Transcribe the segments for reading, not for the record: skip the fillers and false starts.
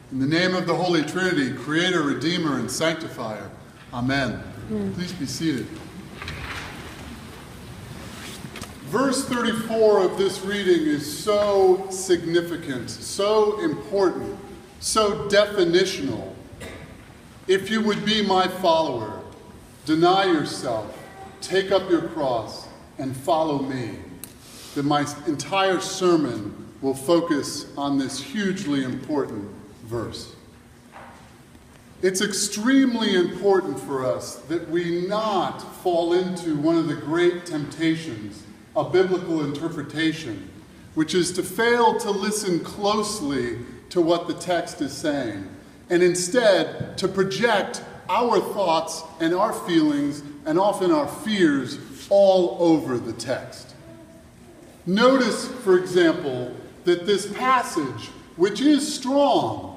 In the name of the Holy Trinity, Creator, Redeemer, and Sanctifier. Amen. Please be seated. Verse 34 of this reading is so significant, so important, so definitional. If you would be my follower, deny yourself, take up your cross, and follow me. Then my entire sermon will focus on this hugely important verse. It's extremely important for us that we not fall into one of the great temptations of biblical interpretation, which is to fail to listen closely to what the text is saying, and instead to project our thoughts and our feelings and often our fears all over the text. Notice, for example, that this passage, which is strong,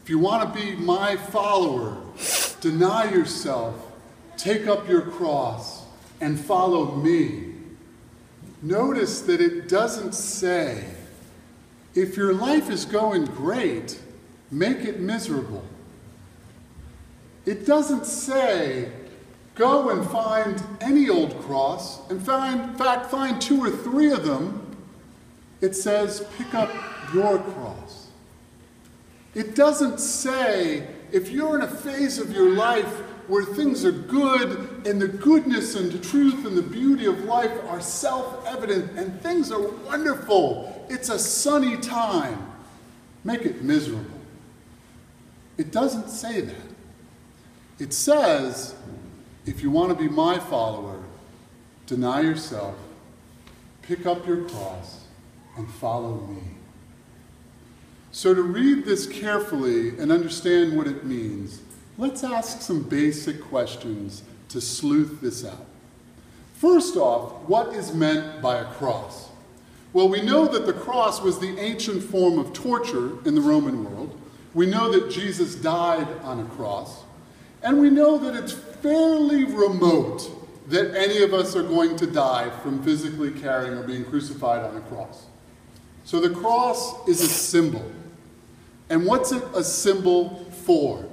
if you want to be my follower, deny yourself, take up your cross, and follow me. Notice that it doesn't say, if your life is going great, make it miserable. It doesn't say, go and find any old cross, and find 2 or 3 of them. It says, pick up your cross. It doesn't say, if you're in a phase of your life where things are good, and the goodness and the truth and the beauty of life are self-evident, and things are wonderful, it's a sunny time, make it miserable. It doesn't say that. It says, if you want to be my follower, deny yourself, pick up your cross, and follow me. So to read this carefully and understand what it means, let's ask some basic questions to sleuth this out. First off, what is meant by a cross? Well, we know that the cross was the ancient form of torture in the Roman world. We know that Jesus died on a cross. And we know that it's fairly remote that any of us are going to die from physically carrying or being crucified on a cross. So the cross is a symbol. And what's it a symbol for?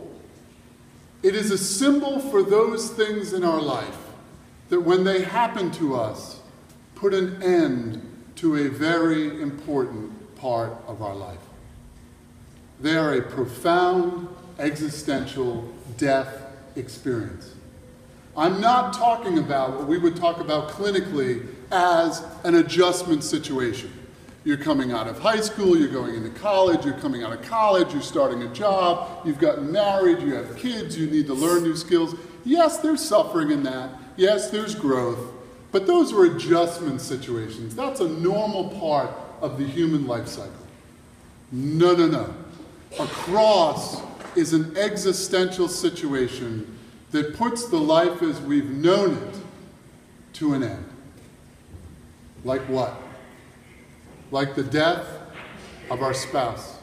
It is a symbol for those things in our life that when they happen to us, put an end to a very important part of our life. They are a profound, existential death experience. I'm not talking about what we would talk about clinically as an adjustment situation. You're coming out of high school, you're going into college, you're coming out of college, you're starting a job, you've gotten married, you have kids, you need to learn new skills. Yes, there's suffering in that. Yes, there's growth. But those are adjustment situations. That's a normal part of the human life cycle. No, no, no. A cross is an existential situation that puts the life as we've known it to an end. Like what? Like the death of our spouse.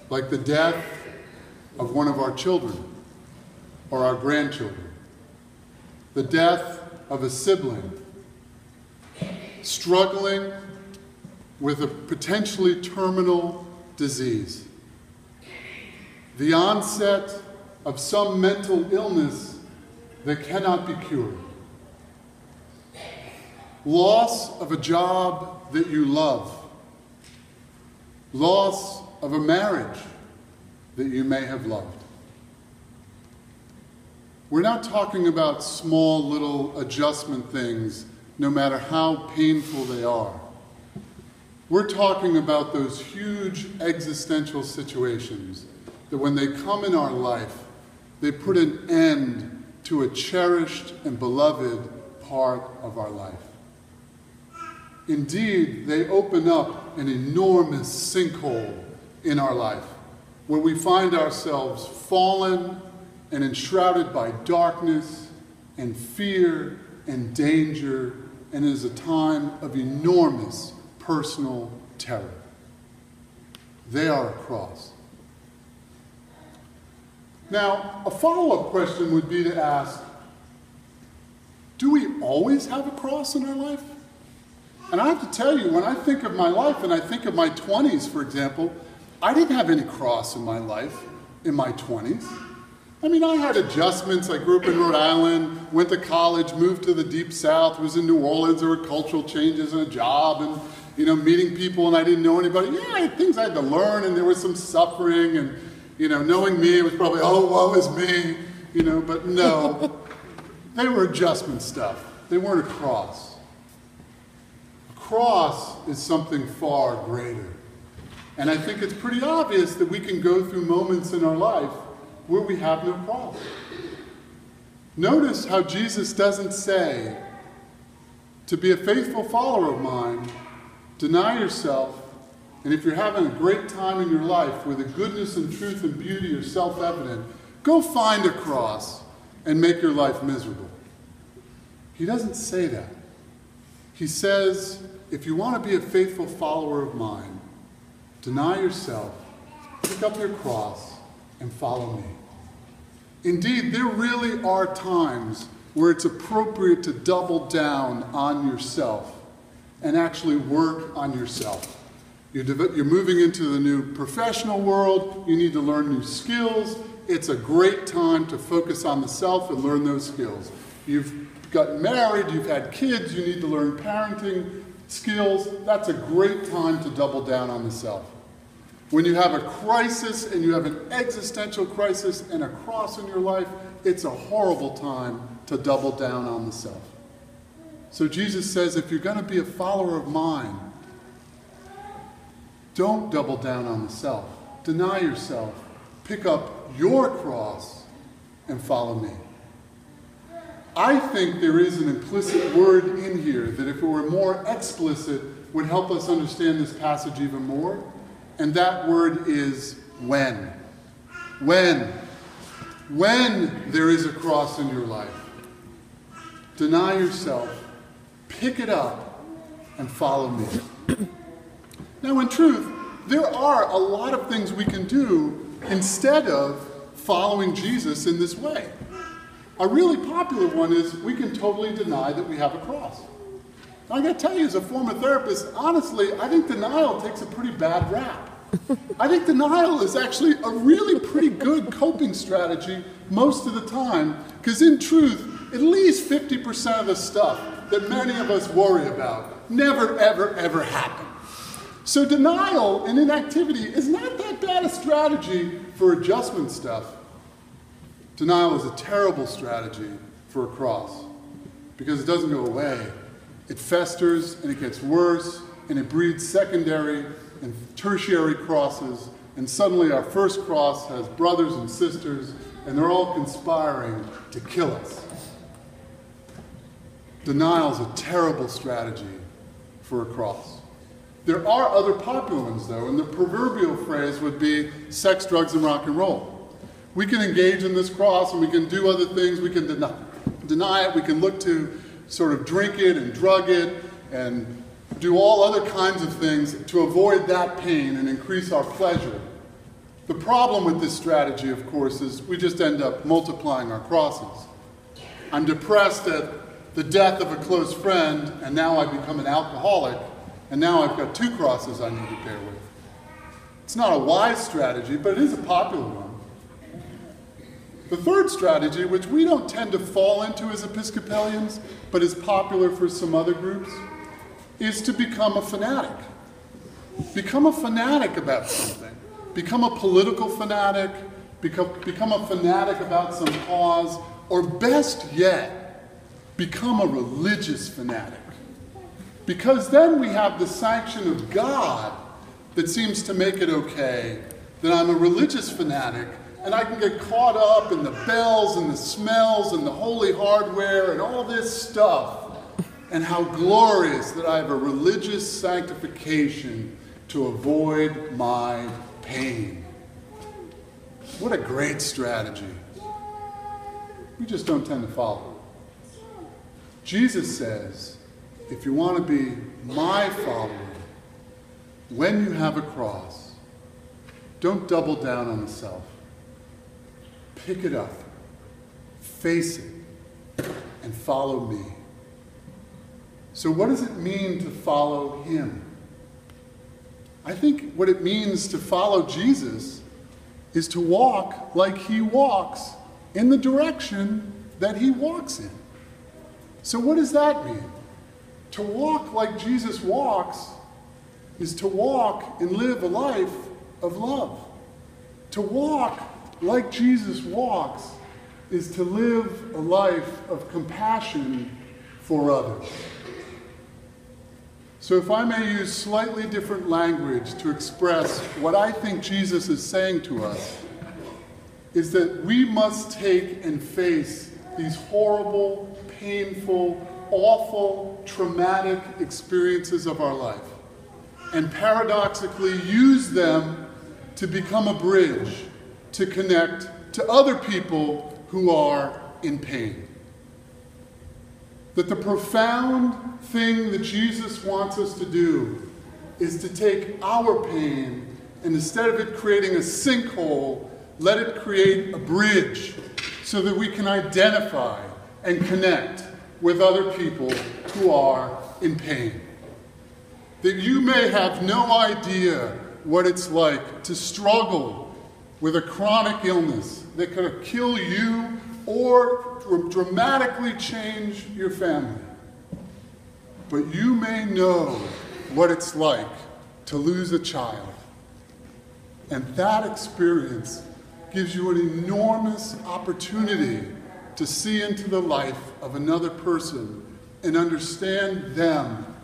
Like the death of one of our children or our grandchildren. The death of a sibling. Struggling with a potentially terminal disease. The onset of some mental illness that cannot be cured. Loss of a job that you love. Loss of a marriage that you may have loved. We're not talking about small little adjustment things, no matter how painful they are. We're talking about those huge existential situations that when they come in our life, they put an end to a cherished and beloved part of our life. Indeed, they open up an enormous sinkhole in our life where we find ourselves fallen and enshrouded by darkness and fear and danger, and it is a time of enormous personal terror. They are a cross. Now, a follow-up question would be to ask, do we always have a cross in our life? And I have to tell you, when I think of my life and I think of my 20s, for example, I didn't have any cross in my life in my 20s. I mean, I had adjustments. I grew up in Rhode Island, went to college, moved to the Deep South, was in New Orleans. There were cultural changes and a job and, meeting people, and I didn't know anybody. Yeah, I had things I had to learn, and there was some suffering, and, knowing me, it was probably, oh, woe is me, but no. They were adjustment stuff. They weren't a cross. A cross is something far greater. And I think it's pretty obvious that we can go through moments in our life where we have no cross. Notice how Jesus doesn't say, to be a faithful follower of mine, deny yourself, and if you're having a great time in your life where the goodness and truth and beauty are self-evident, go find a cross and make your life miserable. He doesn't say that. He says, if you want to be a faithful follower of mine, deny yourself, pick up your cross, and follow me. Indeed, there really are times where it's appropriate to double down on yourself and actually work on yourself. You're moving into the new professional world. You need to learn new skills. It's a great time to focus on the self and learn those skills. You've gotten married, you've had kids, you need to learn parenting skills. That's a great time to double down on the self. When you have a crisis and you have an existential crisis and a cross in your life, it's a horrible time to double down on the self. So Jesus says, if you're going to be a follower of mine, don't double down on the self. Deny yourself. Pick up your cross and follow me. I think there is an implicit word in here that if it were more explicit would help us understand this passage even more. And that word is when. When there is a cross in your life, deny yourself, pick it up, and follow me. Now, in truth, there are a lot of things we can do instead of following Jesus in this way. A really popular one is we can totally deny that we have a cross. I got to tell you, as a former therapist, honestly, I think denial takes a pretty bad rap. I think denial is actually a really pretty good coping strategy most of the time, because in truth, at least 50% of the stuff that many of us worry about never, ever, ever happen. So denial and inactivity is not that bad a strategy for adjustment stuff. Denial is a terrible strategy for a cross, because it doesn't go away. It festers, and it gets worse, and it breeds secondary and tertiary crosses, and suddenly our first cross has brothers and sisters, and they're all conspiring to kill us. Denial is a terrible strategy for a cross. There are other popular ones, though, and the proverbial phrase would be sex, drugs, and rock and roll. We can engage in this cross, and we can do other things. We can deny it. We can look to sort of drink it and drug it and do all other kinds of things to avoid that pain and increase our pleasure. The problem with this strategy, of course, is we just end up multiplying our crosses. I'm depressed at the death of a close friend, and now I become an alcoholic, and now I've got 2 crosses I need to bear with. It's not a wise strategy, but it is a popular one. The third strategy, which we don't tend to fall into as Episcopalians, but is popular for some other groups, is to become a fanatic. Become a fanatic about something. Become a political fanatic, become a fanatic about some cause, or best yet, become a religious fanatic. Because then we have the sanction of God that seems to make it okay that I'm a religious fanatic, and I can get caught up in the bells and the smells and the holy hardware and all this stuff, and how glorious that I have a religious sanctification to avoid my pain. What a great strategy. We just don't tend to follow it. Jesus says, if you want to be my follower, when you have a cross, don't double down on the self. Pick it up, face it, and follow me. So what does it mean to follow him? I think what it means to follow Jesus is to walk like he walks in the direction that he walks in. So what does that mean? To walk like Jesus walks is to walk and live a life of love. To walk like Jesus walks is to live a life of compassion for others. So if I may use slightly different language to express what I think Jesus is saying to us, is that we must take and face these horrible, painful, awful, traumatic experiences of our life, and paradoxically use them to become a bridge to connect to other people who are in pain. That the profound thing that Jesus wants us to do is to take our pain and instead of it creating a sinkhole, let it create a bridge so that we can identify and connect with other people who are in pain. That you may have no idea what it's like to struggle with a chronic illness that could kill you or dramatically change your family. But you may know what it's like to lose a child. And that experience gives you an enormous opportunity to see into the life of another person and understand them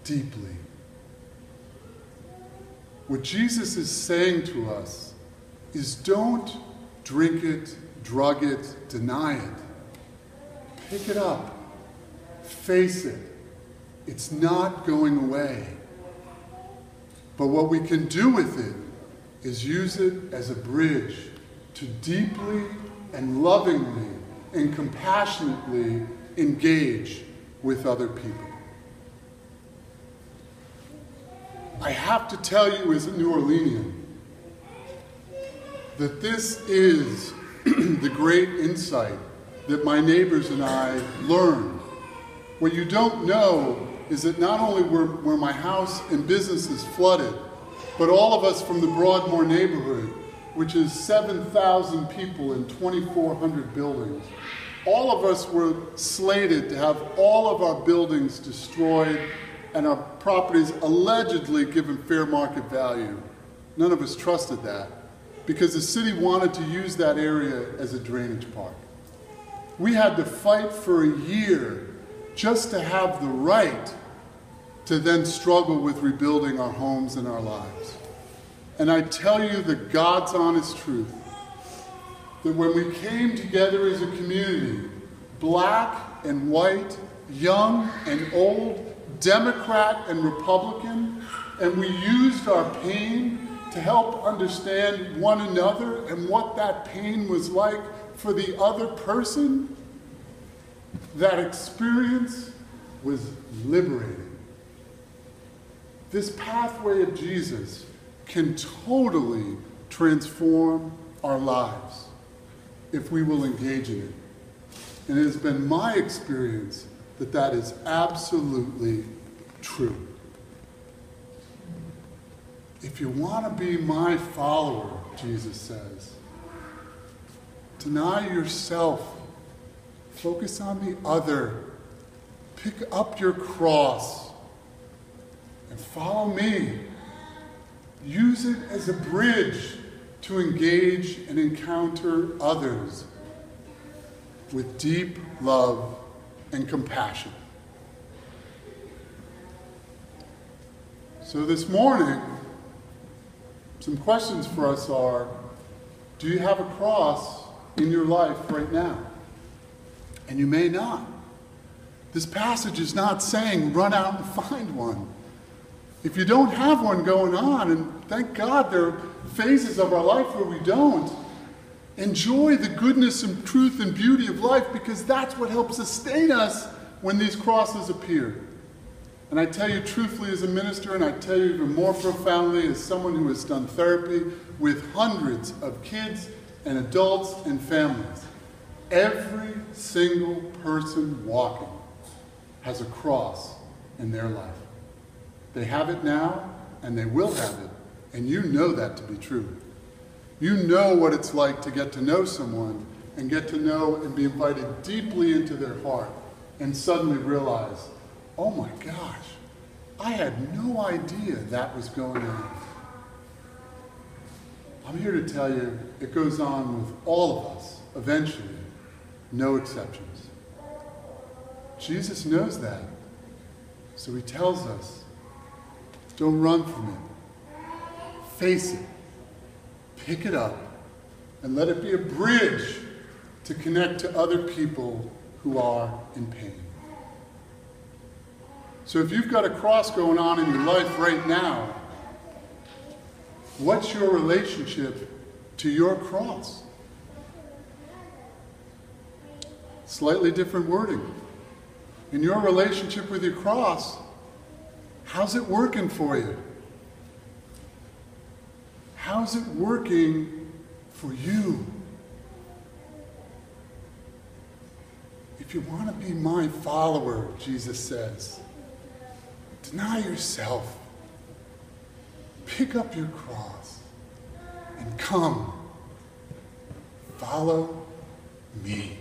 deeply. What Jesus is saying to us is don't drink it, drug it, deny it. Pick it up. Face it. It's not going away. But what we can do with it is use it as a bridge to deeply and lovingly and compassionately engage with other people. I have to tell you as a New Orleanian that this is the great insight that my neighbors and I learned. What you don't know is that not only were my house and businesses flooded, but all of us from the Broadmoor neighborhood, which is 7,000 people in 2,400 buildings, all of us were slated to have all of our buildings destroyed and our properties allegedly given fair market value. None of us trusted that because the city wanted to use that area as a drainage park. We had to fight for a year just to have the right to then struggle with rebuilding our homes and our lives. And I tell you the God's honest truth, that when we came together as a community, black and white, young and old, Democrat and Republican, and we used our pain to help understand one another and what that pain was like for the other person, that experience was liberating. This pathway of Jesus can totally transform our lives if we will engage in it. And it has been my experience that that is absolutely true. If you want to be my follower, Jesus says, deny yourself, focus on the other, pick up your cross, and follow me. Use it as a bridge to engage and encounter others with deep love and compassion. So this morning, some questions for us are, do you have a cross in your life right now? And you may not. This passage is not saying run out and find one. If you don't have one going on, and thank God there are phases of our life where we don't, enjoy the goodness and truth and beauty of life, because that's what helps sustain us when these crosses appear. And I tell you truthfully as a minister, and I tell you even more profoundly as someone who has done therapy with hundreds of kids and adults and families, every single person walking has a cross in their life. They have it now, and they will have it, and you know that to be true. You know what it's like to get to know someone and get to know and be invited deeply into their heart and suddenly realize, oh my gosh, I had no idea that was going on. I'm here to tell you, it goes on with all of us, eventually, no exceptions. Jesus knows that, so he tells us, don't run from it. Face it, pick it up, and let it be a bridge to connect to other people who are in pain. So if you've got a cross going on in your life right now, what's your relationship to your cross? Slightly different wording. In your relationship with your cross, how's it working for you? How's it working for you? If you want to be my follower, Jesus says, deny yourself, pick up your cross, and come, follow me.